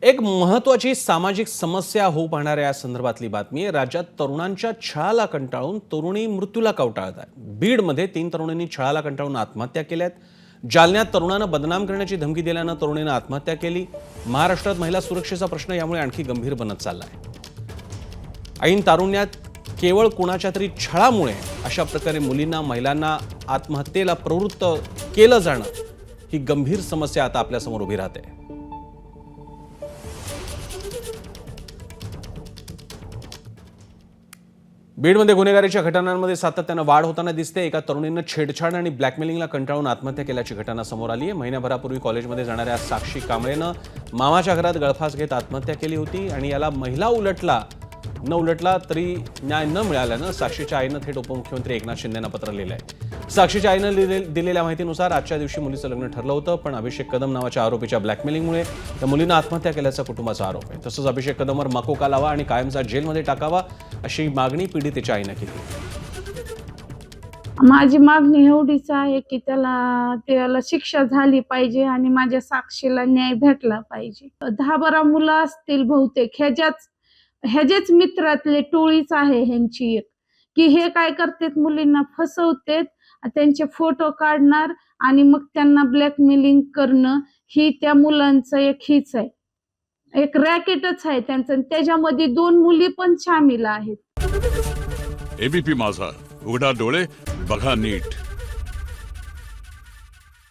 एक महत्त्वाची सामाजिक समस्या होऊ पाहणाऱ्या या संदर्भातली बातमी आहे। राज्यात तरुणांच्या छळाला कंटाळून तरुणी मृत्यूला कवटाळत आहे। बीडमध्ये 3 तरुणींनी छळाला कंटाळून आत्महत्या केल्यात। जालन्यात तरुणांना बदनाम करण्याची धमकी दिल्यानं तरुणीनं आत्महत्या केली। महाराष्ट्रात महिला सुरक्षेचा प्रश्न यामुळे आणखी गंभीर बनत चालला आहे। ऐन तारुण्यात केवळ कुणाच्या तरी छळामुळे अशा प्रकारे मुलींना महिलांना आत्महत्येला प्रवृत्त केलं जाणं ही गंभीर समस्या आता आपल्यासमोर उभी राहते। बीडमध्ये गुन्हेगारीच्या घटनांमध्ये सातत्यानं वाढ होताना दिसते। एका तरुणीनं छेडछाड आणि ब्लॅकमेलिंगला कंटाळून आत्महत्या केल्याची घटना समोर आली आहे। महिन्याभरापूर्वी कॉलेजमध्ये जाणाऱ्या साक्षी कांबळेनं मामाच्या घरात गळफास घेत आत्महत्या केली होती आणि याला महिला उलटला तरी न्याय न मिळाल्यानं साक्षीच्या आईनं थेट उपमुख्यमंत्री एकनाथ शिंदेंना पत्र लिहिलं आहे। साक्षीच्या आईनं दिलेल्या माहितीनुसार आजच्या दिवशी मुलीचं लग्न ठरलं होतं, पण अभिषेक कदम नावाच्या आरोपीच्या ब्लॅकमेलिंगमुळे त्या मुलीनं आत्महत्या केल्याचा कुटुंबाचा आरोप आहे। तसंच अभिषेक कदमवर मकोका लावा आणि कायमचा जेलमध्ये टाकावा अशी मागणी पीडितेच्या आईनं केली। माझी मागणी एवढीच आहे की त्याला शिक्षा झाली पाहिजे आणि माझ्या साक्षीला न्याय भेटला पाहिजे। 10-12 मुलं असतील बहुतेक, ह्याचेच मित्रातले टोळीच आहे ह्यांची एक, की हे काय करतात, मुलींना फसवतात, त्यांचे फोटो काढणार आणि मग त्यांना ब्लॅकमेलिंग करणं, ही त्या मुलांचं एक हीच आहे, एक रॅकेटच आहे त्यांचं। त्याच्यामध्ये 2 मुली पण सामील आहेत। एबीपी माझा, उघडा डोळे बघा नीट।